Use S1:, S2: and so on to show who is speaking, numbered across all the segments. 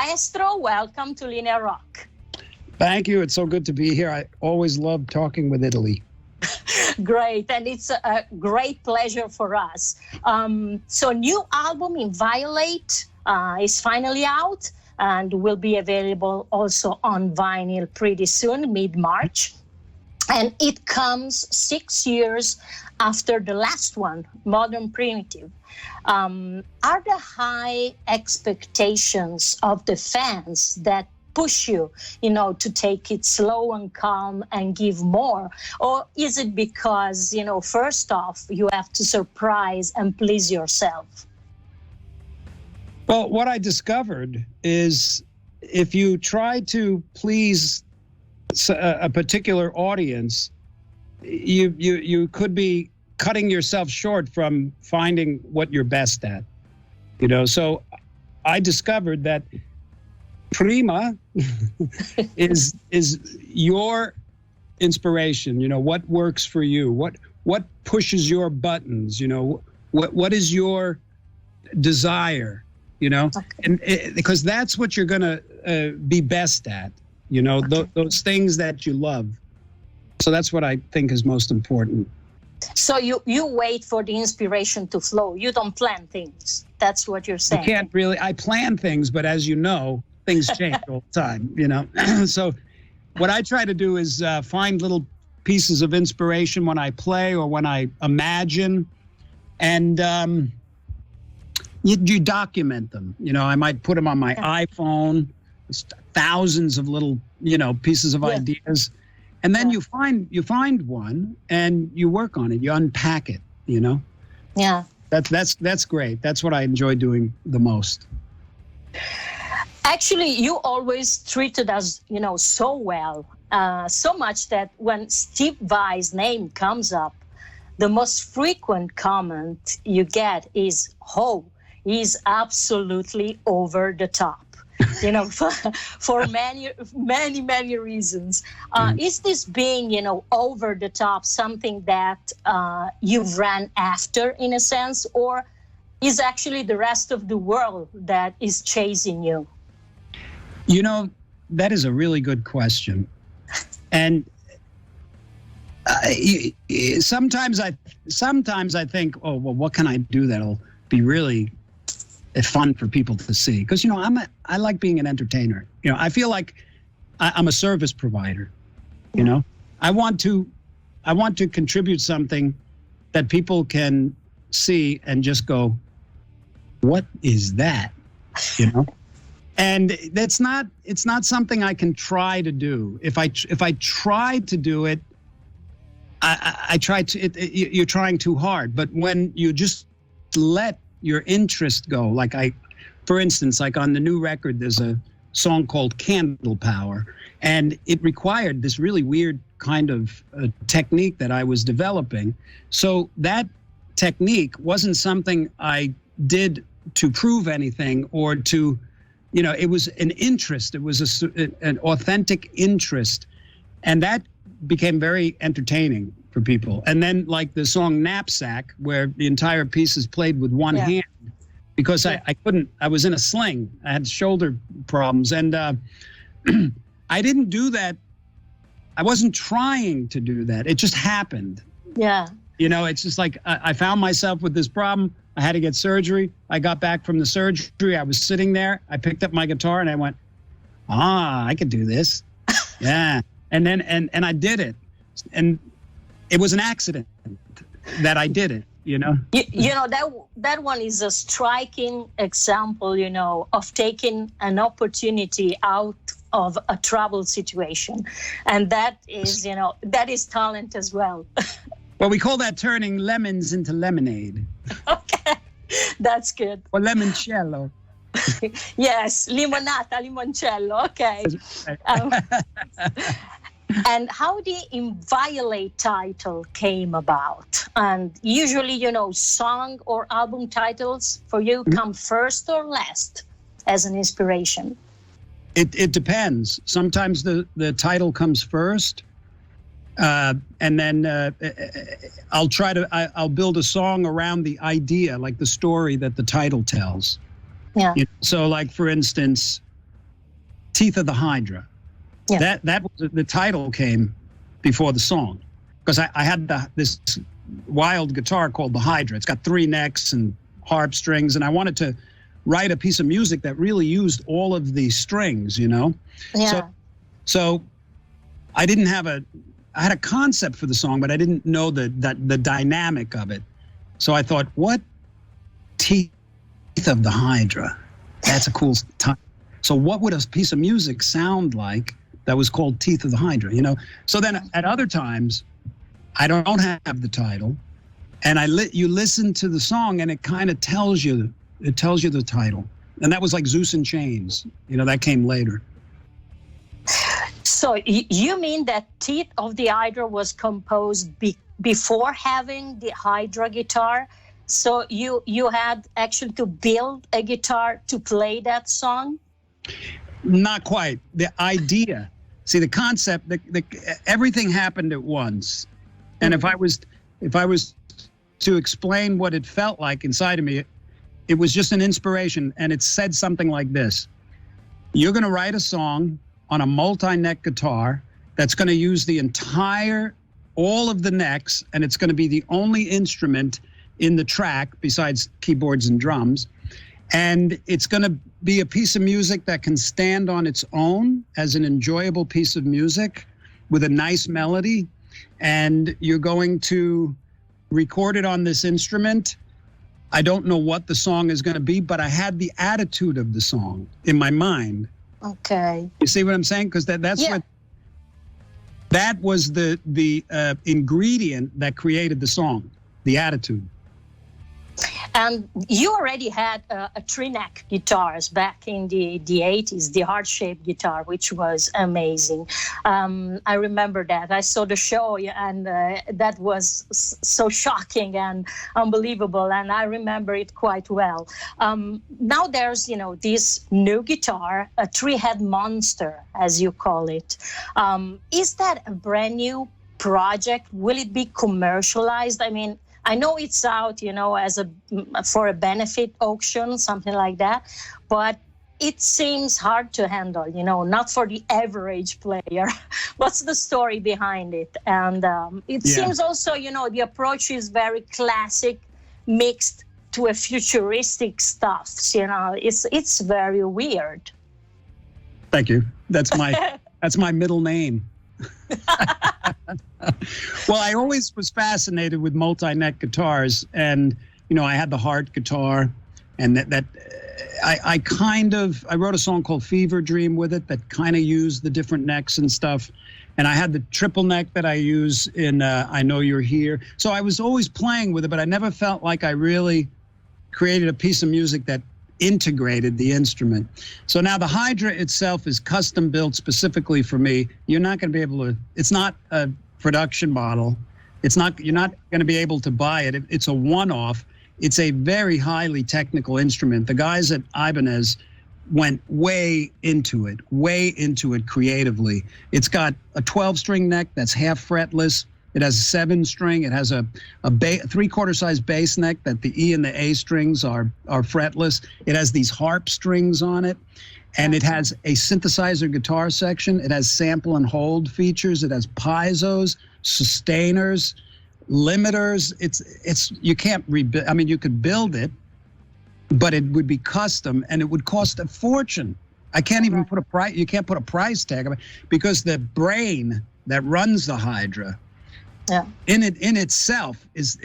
S1: Maestro, welcome to Linea Rock.
S2: Thank you. It's so good to be here. I always love talking with Italy.
S1: Great, and it's a great pleasure for us. So new album, Inviolate, is finally out and will be available also on vinyl pretty soon, mid-March. And it comes 6 years after the last one, Modern Primitive. Are the high expectations of the fans that push you, to take it slow and calm and give more? Or is it because, first off, you have to surprise and please yourself?
S2: Well, what I discovered is if you try to please a particular audience, you could be cutting yourself short from finding what you're best at. So I discovered that prima is your inspiration. What works for you, what pushes your buttons, what is your desire, okay. And because that's what you're gonna be best at, okay. Those things that you love. So that's what I think is most important.
S1: So you wait for the inspiration to flow. You don't plan things. That's what you're saying.
S2: You can't really. I plan things, but as you know, things change all the time, So what I try to do is find little pieces of inspiration when I play or when I imagine, and you document them. I might put them on my iPhone, thousands of little, pieces of ideas. And then you find one and you work on it. You unpack it,
S1: Yeah.
S2: That's great. That's what I enjoy doing the most.
S1: Actually, you always treated us, so well, so much that when Steve Vai's name comes up, the most frequent comment you get is, "Oh, he's absolutely over the top." For many reasons. Is this being, over the top something that you've ran after in a sense, or is actually the rest of the world that is chasing you?
S2: That is a really good question. And sometimes I think, oh, well, what can I do that'll be really fun for people to see? Because, I like being an entertainer. I feel like I'm a service provider. I want to contribute something that people can see and just go, what is that? And it's not something I can try to do. If I tried to do it, I try to. You're trying too hard. But when you just let your interest go, for instance, like on the new record, there's a song called Candle Power, and it required this really weird kind of technique that I was developing. So that technique wasn't something I did to prove anything or to. It was an interest. It was an authentic interest. And that became very entertaining for people. And then like the song Knappsack, where the entire piece is played with one hand, because I couldn't, I was in a sling. I had shoulder problems. And I didn't do that. I wasn't trying to do that. It just happened.
S1: Yeah.
S2: It's just like I found myself with this problem. I had to get surgery. I got back from the surgery. I was sitting there. I picked up my guitar and I went, I could do this. Yeah. And then, and I did it. And it was an accident that I did it,
S1: that one is a striking example, of taking an opportunity out of a troubled situation. And that is, that is talent as well.
S2: Well, we call that turning lemons into lemonade.
S1: Okay, that's good.
S2: Or limoncello.
S1: Yes, limonata, limoncello. Okay. And how the Inviolate title came about? And usually, song or album titles for you come first or last as an inspiration?
S2: It depends. Sometimes the title comes first. And then I'll build a song around the idea, like the story that the title tells.
S1: Yeah.
S2: So like, for instance, Teeth of the Hydra.
S1: Yeah.
S2: That was the title came before the song, because I had this wild guitar called the Hydra. It's got 3 necks and harp strings, and I wanted to write a piece of music that really used all of the strings, you know?
S1: Yeah.
S2: So I didn't have I had a concept for the song, but I didn't know the dynamic of it. So I thought, what? Teeth of the Hydra. That's a cool title. So what would a piece of music sound like that was called Teeth of the Hydra, you know? So then at other times, I don't have the title, and you listen to the song, and it kind of tells you the title. And that was like Zeus in Chains, you know, that came later.
S1: So you mean that Teeth of the Hydra was composed before having the Hydra guitar? So you had actually to build a guitar to play that song?
S2: Not quite. The idea, see, the concept, everything happened at once. And if I was to explain what it felt like inside of me, it was just an inspiration, and it said something like this: you're going to write a song on a multi-neck guitar that's going to use all of the necks, and it's going to be the only instrument in the track besides keyboards and drums. And it's going to be a piece of music that can stand on its own as an enjoyable piece of music with a nice melody. And you're going to record it on this instrument. I don't know what the song is going to be, but I had the attitude of the song in my mind.
S1: Okay.
S2: You see what I'm saying? Because that's
S1: yeah.
S2: what that was the ingredient that created the song, the attitude.
S1: And you already had a 3-neck guitars back in the 80s, the heart-shaped guitar, which was amazing. I remember that. I saw the show, and that was so shocking and unbelievable, and I remember it quite well. Now there's, this new guitar, a 3-head monster, as you call it. Is that a brand new project? Will it be commercialized? I mean, I know it's out, as for a benefit auction, something like that, but it seems hard to handle, not for the average player. What's the story behind it? And it seems also, the approach is very classic, mixed to a futuristic stuff. It's very weird.
S2: Thank you. That's my middle name. Well, I always was fascinated with multi-neck guitars, and I had the heart guitar, and I wrote a song called Fever Dream with it that kind of used the different necks and stuff, and I had the triple neck that I use in I Know You're Here. So I was always playing with it, but I never felt like I really created a piece of music that integrated the instrument. So now the Hydra itself is custom built specifically for me. You're not going to be able to, it's not a production model. You're not going to be able to buy it. It's a one-off. It's a very highly technical instrument. The guys at Ibanez went way into it creatively. It's got a 12-string neck that's half fretless. It has a 7-string. It has a 3/4 size bass neck that the E and the A strings are fretless. It has these harp strings on it, and it has a synthesizer guitar section. It has sample and hold features. It has piezos, sustainers, limiters. It's you can't rebuild. I mean, you could build it, but it would be custom, and it would cost a fortune. I can't even put a price. You can't put a price tag on it because the brain that runs the Hydra. Yeah. In itself is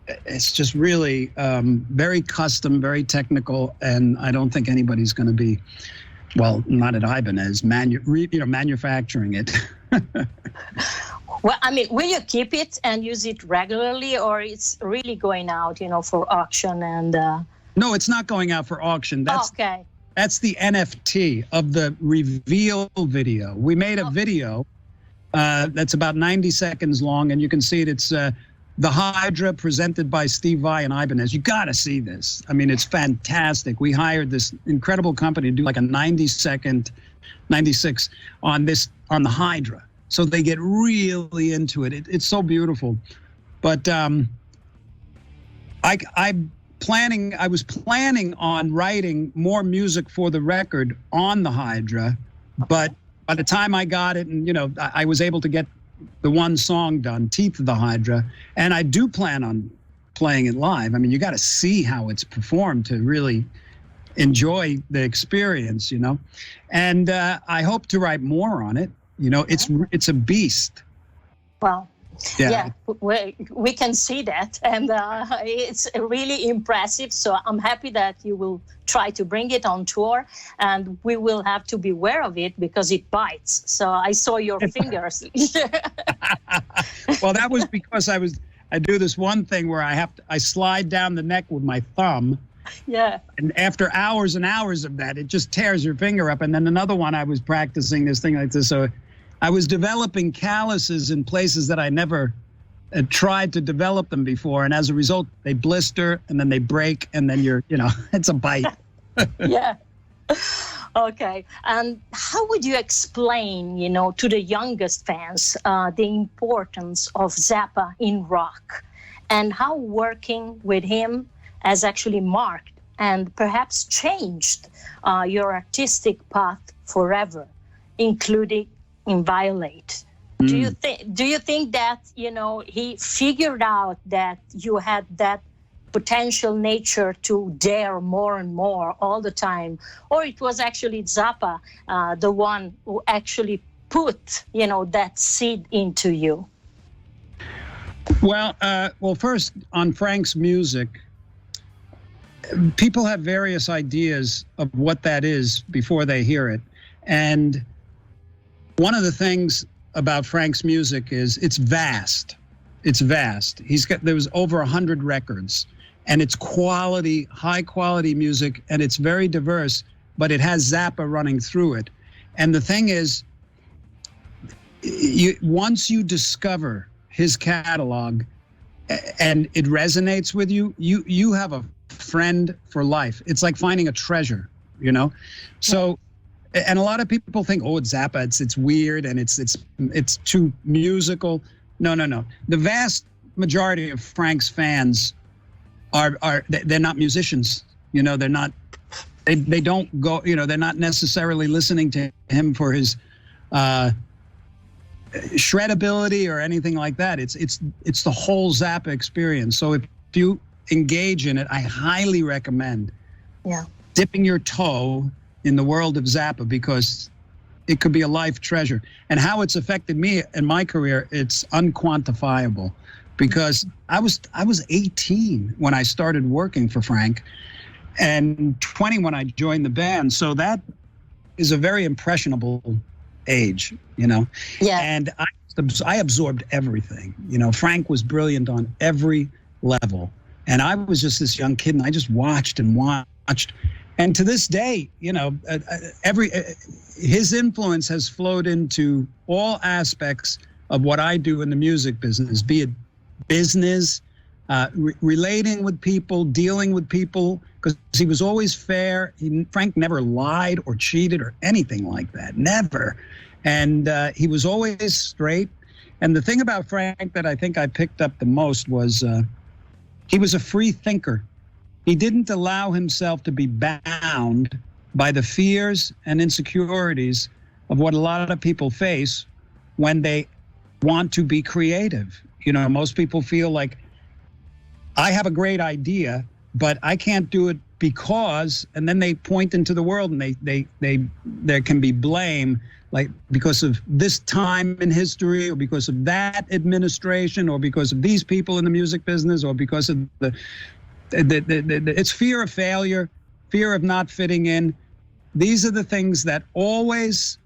S2: it's just really very custom, very technical, and I don't think anybody's going to be, well, not at Ibanez, manufacturing it.
S1: Well, I mean, will you keep it and use it regularly, or it's really going out, for auction and?
S2: No, it's not going out for auction.
S1: Okay.
S2: That's the NFT of the reveal video. We made a video. That's about 90 seconds long, and you can see it. It's the Hydra presented by Steve Vai and Ibanez. You got to see this. I mean, it's fantastic. We hired this incredible company to do like a 96 on the Hydra. So they get really into it. It's so beautiful. But I was planning on writing more music for the record on the Hydra, But by the time I got it, and I was able to get the one song done, Teeth of the Hydra, and I do plan on playing it live. I mean, you got to see how it's performed to really enjoy the experience, And I hope to write more on it. It's a beast.
S1: Well, yeah, we can see that, and it's really impressive. So I'm happy that you will try to bring it on tour, and we will have to be aware of it because it bites. So I saw your fingers.
S2: Well, that was because I do this one thing where I slide down the neck with my thumb.
S1: Yeah.
S2: And after hours and hours of that, it just tears your finger up. And then another one, I was practicing this thing like this. So I was developing calluses in places that I never had tried to develop them before. And as a result, they blister and then they break and then it's a bite.
S1: Yeah. Okay. And how would you explain, to the youngest fans, the importance of Zappa in rock and how working with him has actually marked and perhaps changed your artistic path forever, including Inviolate? Do you think that he figured out that you had that potential nature to dare more and more all the time, or it was actually Zappa the one who actually put that seed into you?
S2: Well, first on Frank's music, people have various ideas of what that is before they hear it. And one of the things about Frank's music is it's vast. It's vast. There was over 100 records, and it's quality, high quality music, and it's very diverse, but it has Zappa running through it. And the thing is, once you discover his catalog and it resonates with you, you have a friend for life. It's like finding a treasure, So, and a lot of people think, oh, it's Zappa, it's weird and it's too musical. No. The vast majority of Frank's fans they're not musicians. They're not. They don't go. They're not necessarily listening to him for his shreddability or anything like that. It's the whole Zappa experience. So if you engage in it, I highly recommend dipping your toe in the world of Zappa, because it could be a life treasure. And how it's affected me in my career, it's unquantifiable, because I was 18 when I started working for Frank and 20 when I joined the band. So that is a very impressionable age, Yeah. And I absorbed everything. Frank was brilliant on every level. And I was just this young kid, and I just watched and watched. And to this day, his influence has flowed into all aspects of what I do in the music business, be it business, relating with people, dealing with people, because he was always fair. Frank never lied or cheated or anything like that, never. And he was always straight. And the thing about Frank that I think I picked up the most was he was a free thinker. He didn't allow himself to be bound by the fears and insecurities of what a lot of people face when they want to be creative. Most people feel like, I have a great idea, but I can't do it because, and then they point into the world and there can be blame, like because of this time in history, or because of that administration, or because of these people in the music business, or because of it's fear of failure, fear of not fitting in. These are the things that always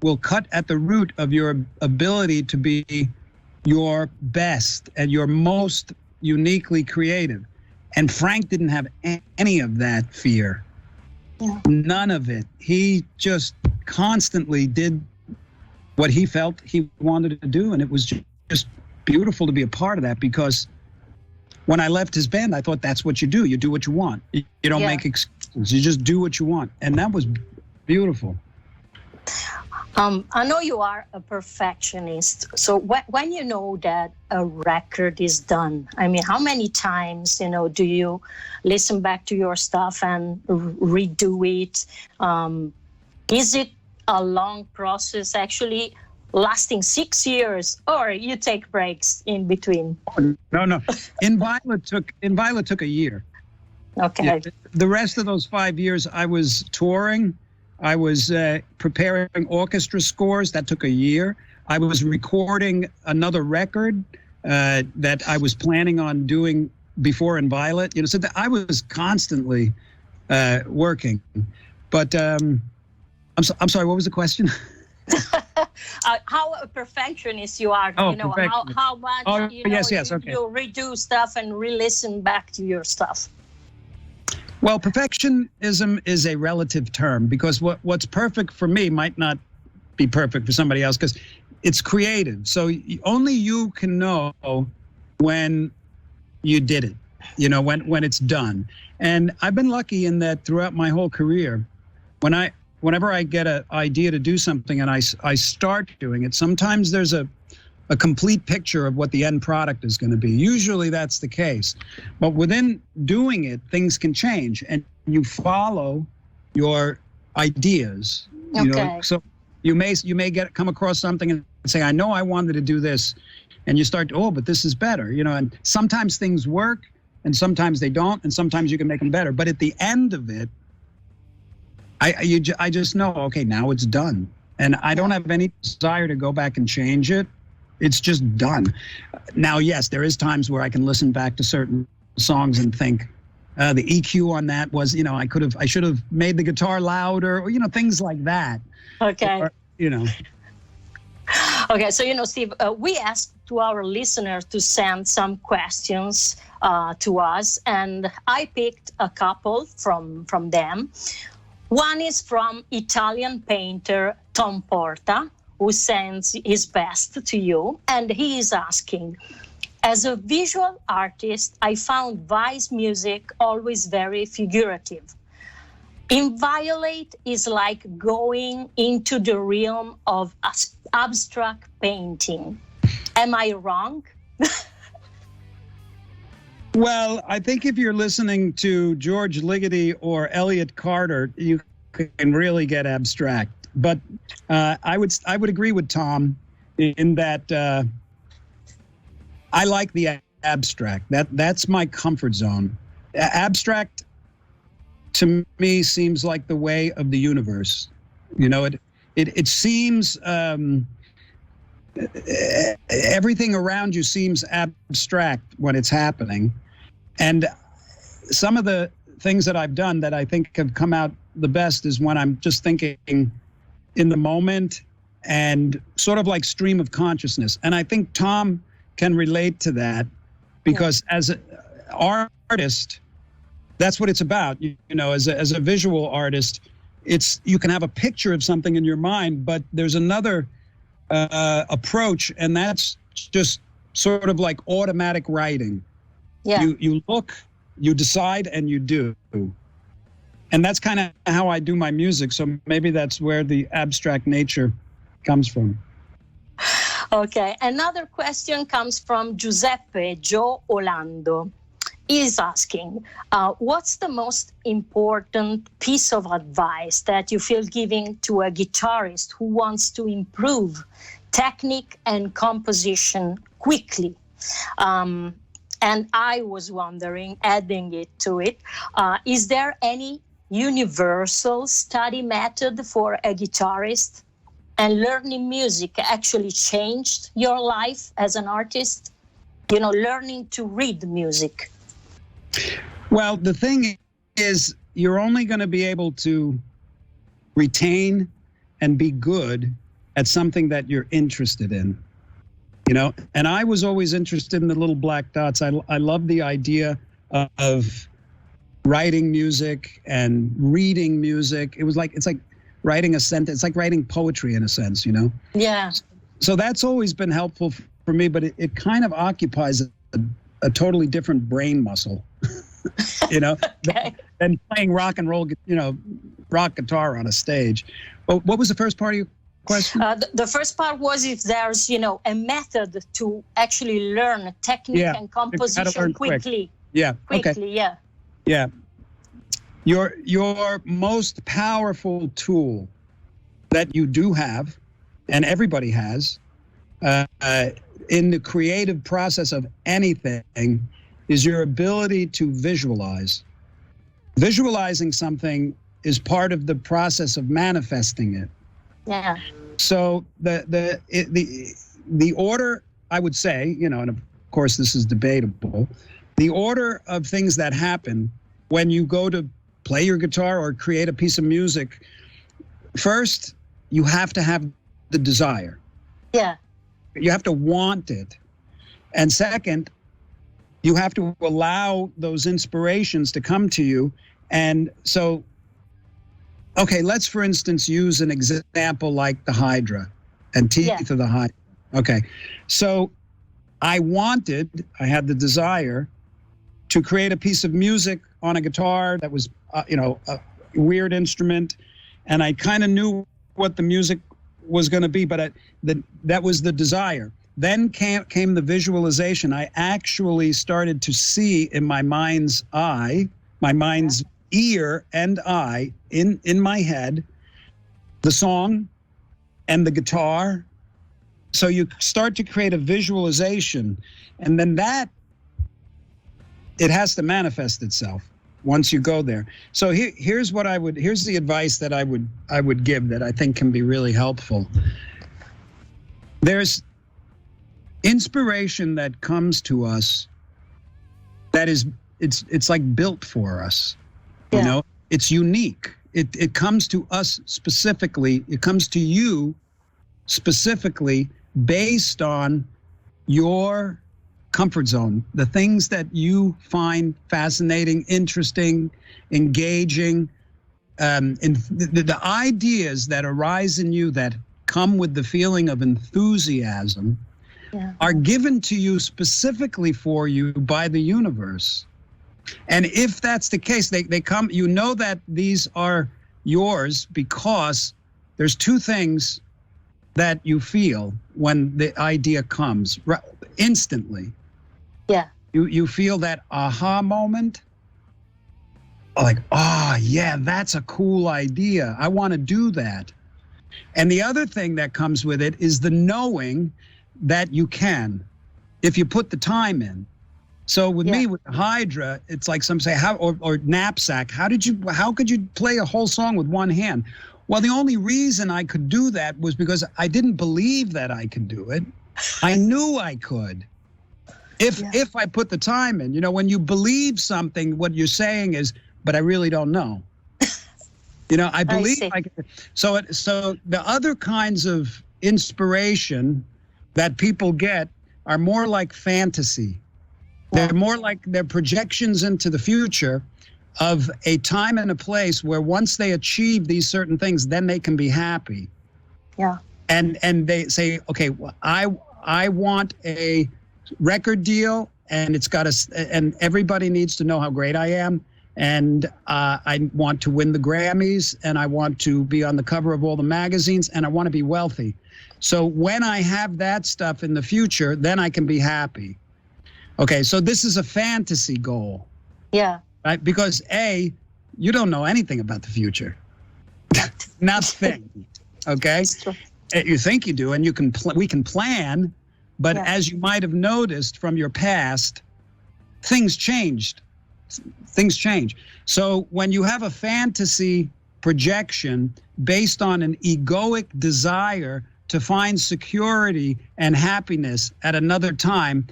S2: will cut at the root of your ability to be your best and your most uniquely creative. And Frank didn't have any of that fear. Yeah. None of it. He just constantly did what he felt he wanted to do. And it was just beautiful to be a part of that, because when I left his band, I thought that's what you do. You do what you want. You don't make excuses. You just do what you want. And that was beautiful.
S1: I know you are a perfectionist. So when you know that a record is done, I mean, how many times, do you listen back to your stuff and redo it? Is it a long process, actually lasting 6 years, or you take breaks in between?
S2: No. Inviolate took a year.
S1: Okay.
S2: Yeah, the rest of those 5 years, I was touring. I was preparing orchestra scores. That took a year. I was recording another record that I was planning on doing before Inviolate. So that I was constantly working. But I'm sorry. What was the question?
S1: How a perfectionist you are?
S2: Oh,
S1: how much
S2: yes, okay.
S1: You redo stuff and re-listen back to your stuff.
S2: Well, perfectionism is a relative term, because what's perfect for me might not be perfect for somebody else, because it's creative. So only you can know when you did it, when it's done. And I've been lucky in that throughout my whole career, whenever I get an idea to do something and I start doing it, sometimes there's a complete picture of what the end product is going to be. Usually that's the case. But within doing it, things can change, and you follow your ideas.
S1: Okay.
S2: So you may come across something and say, I know I wanted to do this. And you start, but this is better. And sometimes things work and sometimes they don't, and sometimes you can make them better. But at the end of it, I just know, okay, now it's done. And I don't have any desire to go back and change it. It's just done. Now, yes, there is times where I can listen back to certain songs and think, the EQ on that was, I should have made the guitar louder, or, things like that.
S1: Okay.
S2: Or,
S1: Okay, so, Steve, we asked to our listeners to send some questions to us, and I picked a couple from them. One is from Italian painter Tom Porta, who sends his best to you, and he is asking, as a visual artist, I found Vai's music always very figurative. Inviolate is like going into the realm of abstract painting. Am I wrong?
S2: Well, I think if you're listening to George Ligeti or Elliott Carter, you can really get abstract. But I would agree with Tom in that I like the abstract. That's my comfort zone. Abstract to me seems like the way of the universe. It seems everything around you seems abstract when it's happening. And some of the things that I've done that I think have come out the best is when I'm just thinking in the moment and sort of like stream of consciousness. And I think Tom can relate to that, because as an artist, that's what it's about. As a visual artist, you can have a picture of something in your mind, but there's another approach, and that's just sort of like automatic writing. Yeah. You look, you decide, and you do. And that's kind of how I do my music. So maybe that's where the abstract nature comes from.
S1: Okay. Another question comes from Giuseppe Joe Orlando. He's asking, what's the most important piece of advice that you feel giving to a guitarist who wants to improve technique and composition quickly? And I was wondering, adding it to it, is there any universal study method for a guitarist? And learning music actually changed your life as an artist? Learning to read music.
S2: Well, the thing is, you're only going to be able to retain and be good at something that you're interested in. And I was always interested in the little black dots. I love the idea of writing music and reading music. It's like writing a sentence. It's like writing poetry in a sense,
S1: Yeah.
S2: So that's always been helpful for me, but it kind of occupies a totally different brain muscle,
S1: Okay.
S2: than playing rock and roll, rock guitar on a stage. But what was the first part of your question?
S1: The first part was if there's, a method to actually learn technique and composition quickly.
S2: Yeah.
S1: Quickly,
S2: okay.
S1: Yeah.
S2: Yeah. Your most powerful tool that you do have, and everybody has, in the creative process of anything, is your ability to visualize. Visualizing something is part of the process of manifesting it.
S1: Yeah.
S2: So the order, I would say, and of course this is debatable, the order of things that happen when you go to play your guitar or create a piece of music, first, you have to have the desire.
S1: Yeah.
S2: You have to want it. And second, you have to allow those inspirations to come to you. And so, okay, let's, for instance, use an example like the Hydra and teeth of the Hydra. Okay, so I had the desire to create a piece of music on a guitar that was, a weird instrument. And I kind of knew what the music was going to be, but that was the desire. Then came the visualization. I actually started to see in my mind's eye, my mind's ear and eye, in my head, the song and the guitar. So you start to create a visualization, and then it has to manifest itself once you go there. So here's the advice that I would give that I think can be really helpful. There's inspiration that comes to us that is, it's like built for us.
S1: Yeah.
S2: It's unique. It comes to us specifically. It comes to you specifically based on your comfort zone, the things that you find fascinating, interesting, engaging, and the ideas that arise in you that come with the feeling of enthusiasm are given to you specifically for you by the universe. And if that's the case, they come, that these are yours because there's two things that you feel when the idea comes instantly.
S1: Yeah.
S2: You feel that aha moment, like, yeah, that's a cool idea. I want to do that. And the other thing that comes with it is the knowing that you can, if you put the time in. So with me, with Hydra, it's like some say, or Knappsack, how could you play a whole song with one hand? Well, the only reason I could do that was because I didn't believe that I could do it. I knew I could. If I put the time in, when you believe something, what you're saying is, but I really don't know. I believe I can. So the other kinds of inspiration that people get are more like fantasy. They're more like they're projections into the future of a time and a place where once they achieve these certain things, then they can be happy.
S1: Yeah.
S2: And they say, okay, well, I want a record deal, and and everybody needs to know how great I am, and I want to win the Grammys, and I want to be on the cover of all the magazines, and I want to be wealthy. So when I have that stuff in the future, then I can be happy. Okay, so this is a fantasy goal. Yeah. Right? Because you don't know anything about the future. Nothing. Okay? You think you do, and we can plan, but as you might have noticed from your past, things changed. Things change. So when you have a fantasy projection based on an egoic desire to find security and happidness at another time,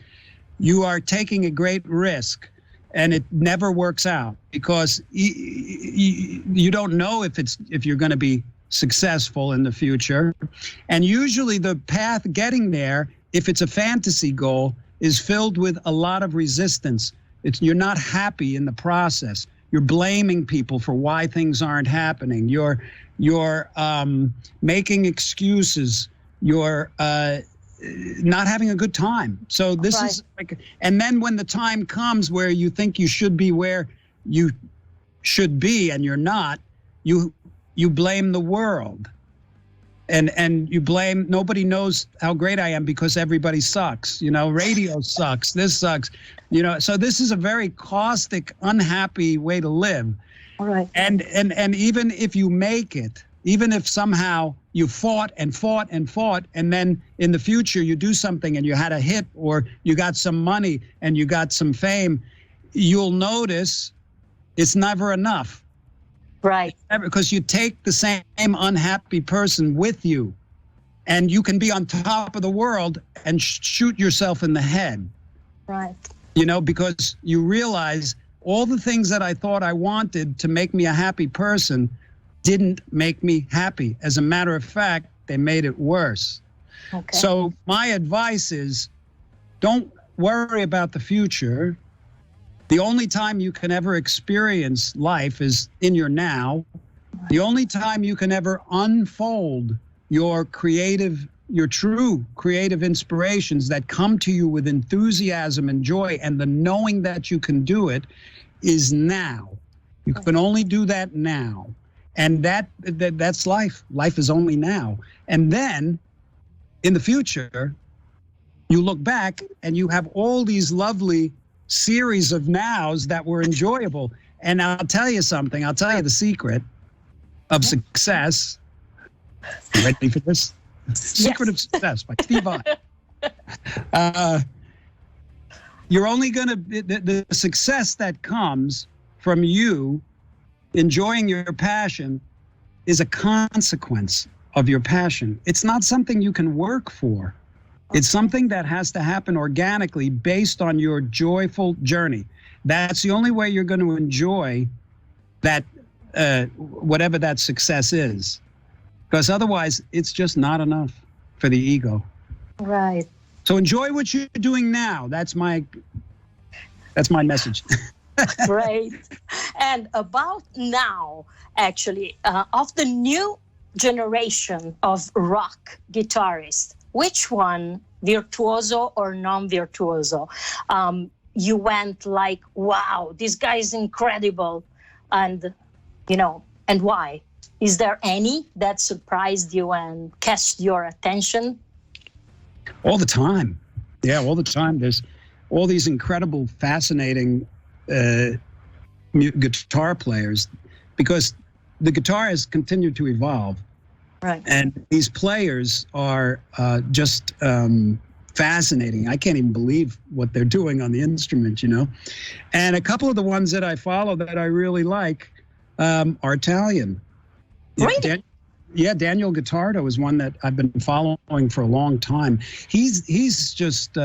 S2: you are taking a great risk, and it never works out because you don't know if you're going to be successful in the future. And usually the path getting there, if it's a fantasy goal, is filled with a lot of resistance. You're not happy in the process. You're blaming people for why things aren't happening. You're making excuses. You're not having a good time. So this is like, and then when the time comes where you think you should be where you should be and you're not, you blame the world. And you blame, nobody knows how great I am because everybody sucks. Radio sucks, this sucks. So this is a very caustic, unhappy way to live. All right. And even if you make it, even if somehow you fought and fought and fought, and then in the future you do something and you had a hit, or you got some money and you got some fame, you'll notice it's never enough.
S1: Right.
S2: Because you take the same unhappy person with you, and you can be on top of the world and shoot yourself in the head.
S1: Right.
S2: You know, because you realize all the things that I thought I wanted to make me a happy person didn't make me happy. As a matter of fact, they made it worse.
S1: Okay.
S2: So my advice is, don't worry about the future. The only time you can ever experience life is in your now. The only time you can ever unfold your true creative inspirations that come to you with enthusiasm and joy and the knowing that you can do it is now. You can only do that now. And that's life. Life is only now. And then in the future, you look back and you have all these lovely series of nows that were enjoyable. And I'll tell you something. I'll tell you the secret of success. You ready for this? Secret of Success by Steve Vai. You're only going to, the success that comes from you enjoying your passion is a consequence of your passion. It's not something you can work for. It's something that has to happen organically based on your joyful journey. That's the only way you're going to enjoy that, whatever that success is. Because otherwise, it's just not enough for the ego.
S1: Right.
S2: So enjoy what you're doing now. That's my message.
S1: Great. And about now, actually, of the new generation of rock guitarists, which one, virtuoso or non-virtuoso, you went like, wow, this guy is incredible, and, you know, and why? Is there any that surprised you and catch your attention?
S2: All the time. Yeah, all the time. There's all these incredible, fascinating guitar players, because the guitar has continued to evolve.
S1: Right.
S2: And these players are just fascinating. I can't even believe what they're doing on the instrument, you know. And a couple of the ones that I follow that I really like are Italian.
S1: Really?
S2: Daniel Gottardo is one that I've been following for a long time. He's just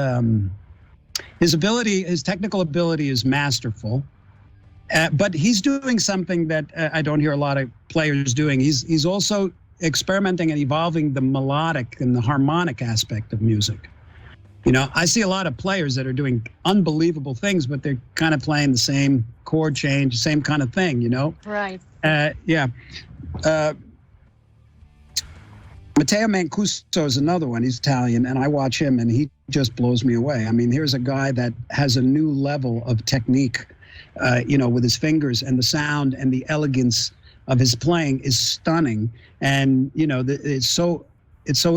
S2: his technical ability is masterful, but he's doing something that I don't hear a lot of players doing. He's also experimenting and evolving the melodic and the harmonic aspect of music. You know, I see a lot of players that are doing unbelievable things, but they're kind of playing the same chord change, same kind of thing, you know?
S1: Right.
S2: Yeah. Matteo Mancuso is another one. He's Italian, and I watch him, and he just blows me away. I mean, here's a guy that has a new level of technique, you know, with his fingers, and the sound and the elegance of his playing is stunning. And, you know, it's so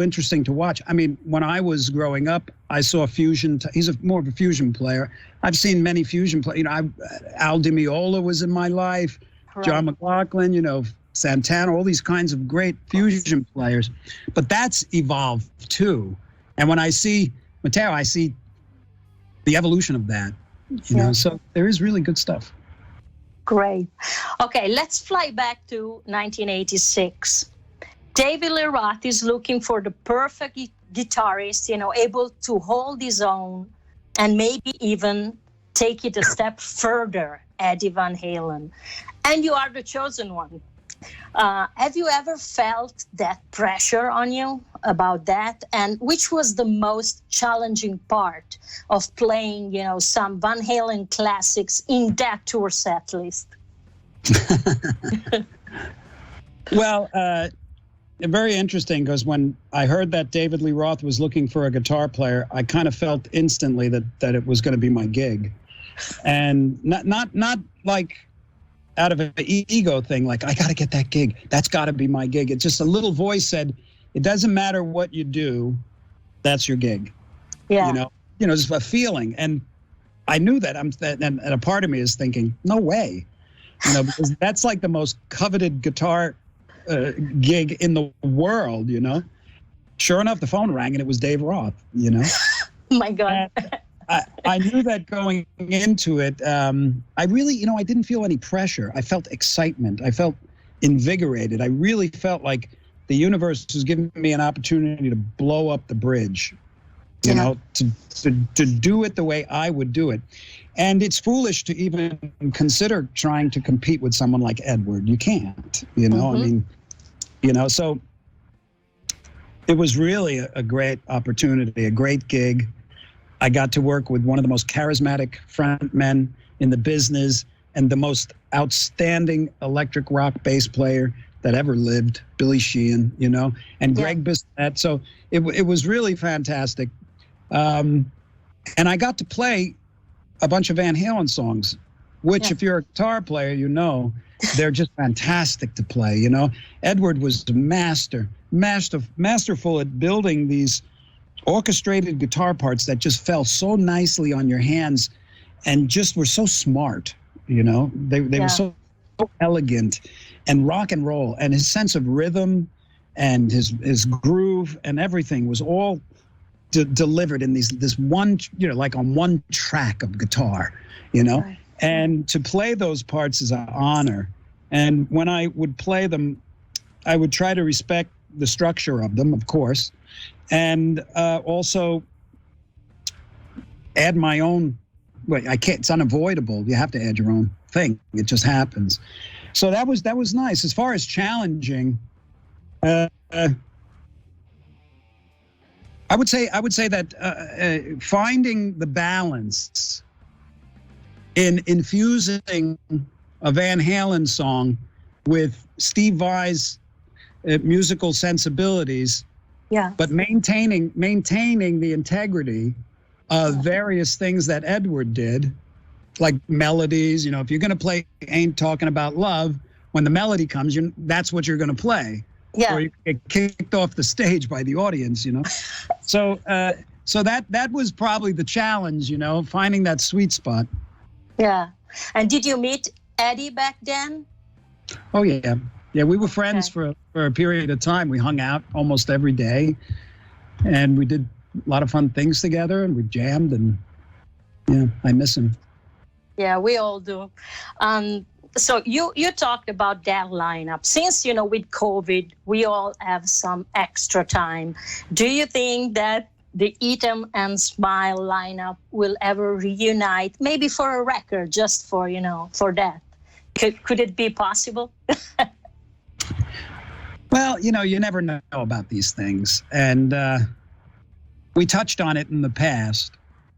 S2: interesting to watch. I mean, when I was growing up, I saw fusion. He's more of a fusion player. I've seen many fusion players. You know, Al Di Meola was in my life, right. John McLaughlin, you know, Santana, all these kinds of great fusion players. But that's evolved too. And when I see Matteo, I see the evolution of that, you know, so there is really good stuff.
S1: Great. Okay, let's fly back to 1986. David Lee Roth is looking for the perfect guitarist, you know, able to hold his own and maybe even take it a step further, Eddie Van Halen. And you are the chosen one. Have you ever felt that pressure on you about that? And which was the most challenging part of playing, you know, some Van Halen classics in that tour set list?
S2: Well, very interesting, because when I heard that David Lee Roth was looking for a guitar player, I kind of felt instantly that it was going to be my gig. And not like out of an ego thing, like, I got to get that gig. That's got to be my gig. It's just a little voice said, it doesn't matter what you do, that's your gig.
S1: Yeah.
S2: You know, just a feeling. And I knew that. And a part of me is thinking, no way. You know, because that's like the most coveted guitar gig in the world, you know. Sure enough, the phone rang and it was Dave Roth, you know.
S1: Oh my God.
S2: I knew that going into it. I really, you know, I didn't feel any pressure. I felt excitement. I felt invigorated. I really felt like the universe was giving me an opportunity to blow up the bridge, you know, to do it the way I would do it. And it's foolish to even consider trying to compete with someone like Edward. You can't, you know, I mean, you know, so it was really a great opportunity, a great gig. I got to work with one of the most charismatic frontmen in the business and the most outstanding electric rock bass player that ever lived, Billy Sheehan, you know, and Greg Bissett. So it was really fantastic. And I got to play a bunch of Van Halen songs, which if you're a guitar player, you know, they're just fantastic to play, you know. Edward was masterful at building these orchestrated guitar parts that just fell so nicely on your hands and just were so smart, you know. They were so elegant and rock and roll, and his sense of rhythm and his groove and everything was all delivered in this one, you know, like on one track of guitar, you know. Right. And to play those parts is an honor. And when I would play them, I would try to respect the structure of them, of course, and also add my own. Well, I can't. It's unavoidable. You have to add your own thing. It just happens. So that was nice. As far as challenging, I would say that finding the balance in infusing a Van Halen song with Steve Vai's musical sensibilities, but maintaining the integrity of various things that Edward did, like melodies. You know, if you're going to play Ain't Talking About Love, when the melody comes, that's what you're going to play. Or you get kicked off the stage by the audience, you know. So that was probably the challenge, you know, finding that sweet spot. Yeah.
S1: And did you meet Eddie back then?
S2: Oh, yeah. Yeah, we were friends for a period of time. We hung out almost every day, and we did a lot of fun things together, and we jammed, and yeah, I miss him.
S1: Yeah, we all do. So you talked about that lineup. Since, you know, with COVID, we all have some extra time. Do you think that the Eat 'em and Smile lineup will ever reunite, maybe for a record, just for, you know, for that? Could it be possible?
S2: Well, you know, you never know about these things. And we touched on it in the past.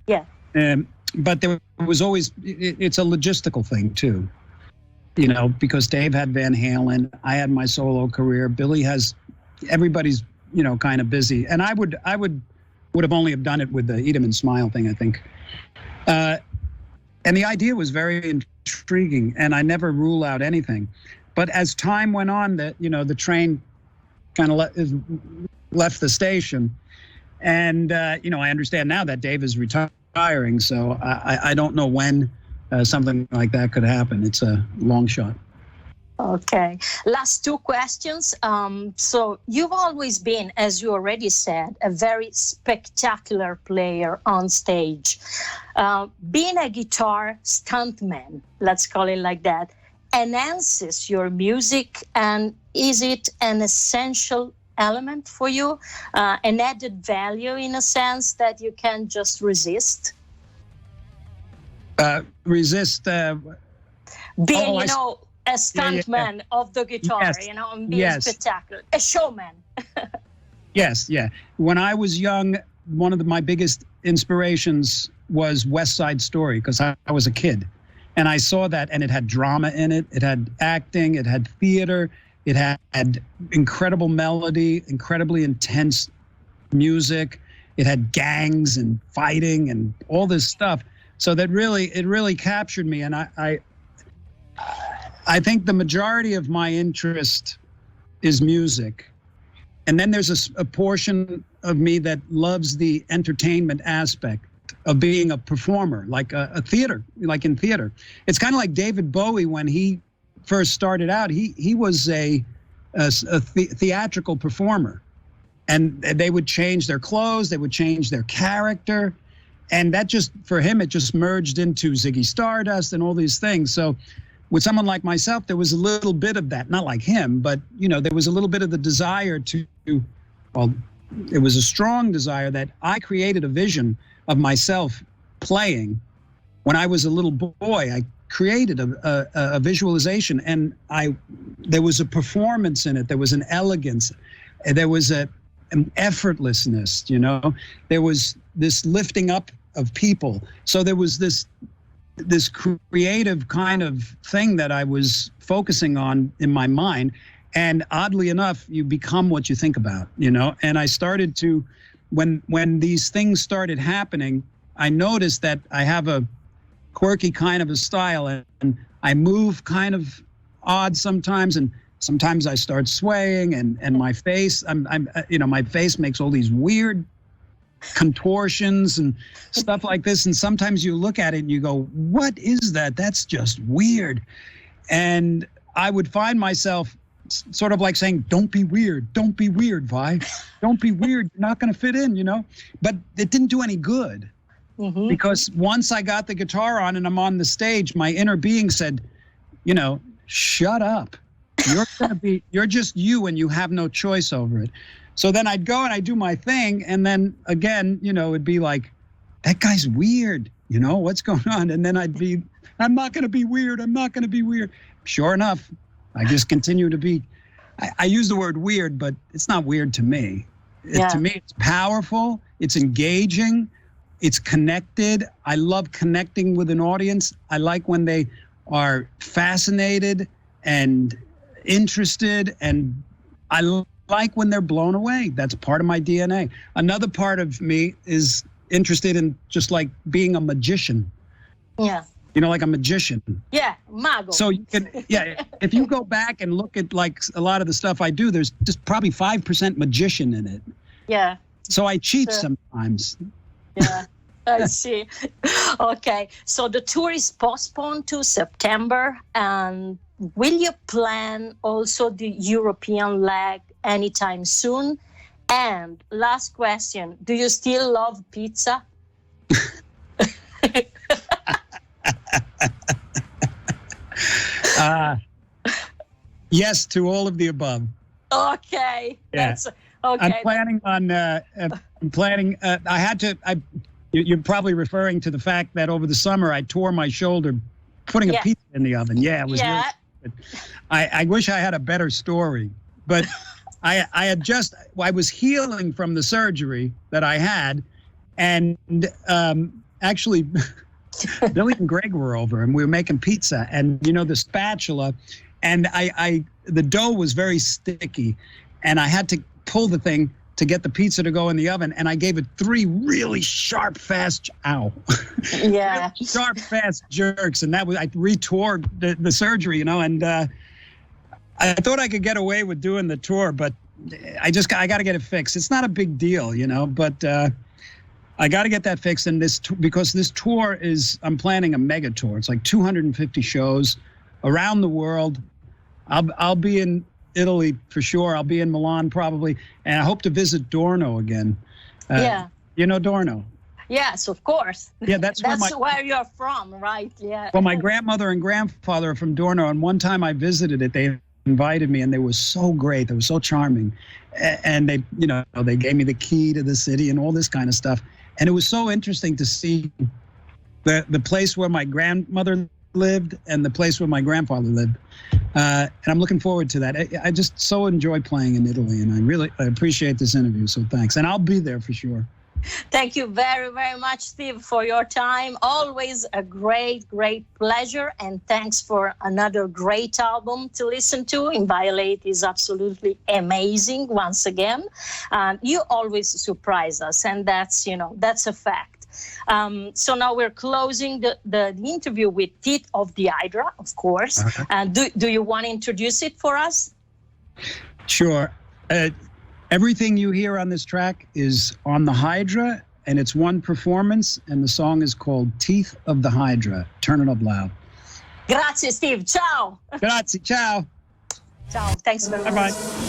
S1: Yeah.
S2: But there was always, it's a logistical thing, too. You know, because Dave had Van Halen, I had my solo career, Billy has, everybody's, you know, kind of busy. And I would have only have done it with the Eat 'em and Smile thing, I think. And the idea was very intriguing, and I never rule out anything. But as time went on, the train kind of left the station. And, you know, I understand now that Dave is retiring, so I don't know when something like that could happen. It's a long shot.
S1: Okay. Last two questions. So you've always been, as you already said, a very spectacular player on stage. Being a guitar stuntman, let's call it like that, enhances your music, and is it an essential element for you, an added value in a sense that you can't just resist?
S2: Resist?
S1: Being, you know, a stuntman of the guitar, you know, and being spectacular, a showman.
S2: Yes, yeah. When I was young, one of my biggest inspirations was West Side Story, because I was a kid. And I saw that, and it had drama in it. It had acting. It had theater. It had incredible melody, incredibly intense music. It had gangs and fighting and all this stuff. So that it really captured me. And I think the majority of my interest is music. And then there's a portion of me that loves the entertainment aspect of being a performer, like a theater, like in theater. It's kind of like David Bowie when he first started out. He was a theatrical performer. And they would change their clothes, they would change their character. And that just, for him, it just merged into Ziggy Stardust and all these things. So with someone like myself, there was a little bit of that, not like him, but, you know, there was a little bit of the desire to, well, it was a strong desire that I created a vision of myself playing. When I was a little boy, I created a visualization, and there was a performance in it. There was an elegance. There was an effortlessness, you know. There was this lifting up of people. So there was this creative kind of thing that I was focusing on in my mind. And oddly enough, you become what you think about, you know. And I started to, when these things started happening, I noticed that I have a quirky kind of a style, and I move kind of odd sometimes, and sometimes I start swaying, and my face, my face makes all these weird contortions and stuff like this. And sometimes you look at it and you go, what is that? That's just weird. And I would find myself sort of like saying, don't be weird. Don't be weird, Vi. Don't be weird. You're not going to fit in, you know? But it didn't do any good. Mm-hmm. Because once I got the guitar on and I'm on the stage, my inner being said, you know, shut up. You're just you, and you have no choice over it. So then I'd go and I'd do my thing. And then again, you know, it'd be like, that guy's weird. You know, what's going on? And then I'd be, I'm not going to be weird. I'm not going to be weird. Sure enough, I just continue to be, I use the word weird, but it's not weird to me. To me, it's powerful. It's engaging. It's connected. I love connecting with an audience. I like when they are fascinated and interested, and I like when they're blown away. That's part of my DNA. Another part of me is interested in just like being a magician. Yeah. You know, like a magician.
S1: Yeah, mago.
S2: So you can, if you go back and look at like a lot of the stuff I do, there's just probably 5% magician in it.
S1: Yeah.
S2: So I cheat sometimes.
S1: Yeah, I see. Okay, so the tour is postponed to September, and will you plan also the European leg anytime soon? And last question, do you still love pizza?
S2: Yes, to all of the above.
S1: Okay.
S2: Yeah.
S1: That's, okay.
S2: I'm planning on, I had to, you're probably referring to the fact that over the summer I tore my shoulder putting a pizza in the oven. Yeah, it was really good. I wish I had a better story, but I was healing from the surgery that I had, and actually Billy and Greg were over, and we were making pizza, and you know, the spatula, and the dough was very sticky, and I had to pull the thing to get the pizza to go in the oven, and I gave it 3 really sharp, fast, really sharp, fast jerks, and that was, I retore the surgery, you know, and I thought I could get away with doing the tour, but I got to get it fixed. It's not a big deal, you know, but I got to get that fixed, and because this tour is, I'm planning a mega tour. It's like 250 shows around the world. I'll be in Italy for sure. I'll be in Milan probably, and I hope to visit Dorno again. You know Dorno?
S1: Yes, of course.
S2: Yeah, that's
S1: where you're from, right? Yeah.
S2: Well, my grandmother and grandfather are from Dorno, and one time I visited it. They invited me, and they were so great. They were so charming, and they, you know, they gave me the key to the city and all this kind of stuff. And it was so interesting to see the place where my grandmother lived and the place where my grandfather lived. And I'm looking forward to that. I just so enjoy playing in Italy, and I appreciate this interview. So thanks. And I'll be there for sure.
S1: Thank you very, very much, Steve, for your time. Always a great, great pleasure. And thanks for another great album to listen to. Inviolate is absolutely amazing once again. You always surprise us, and that's, you know, that's a fact. So now we're closing the interview with Teeth of the Hydra, of course. Do you want to introduce it for us?
S2: Sure. Everything you hear on this track is on the Hydra, and it's one performance, and the song is called Teeth of the Hydra. Turn it up loud.
S1: Grazie, Steve. Ciao.
S2: Grazie. Ciao.
S1: Ciao. Thanks very much.
S2: Bye-bye.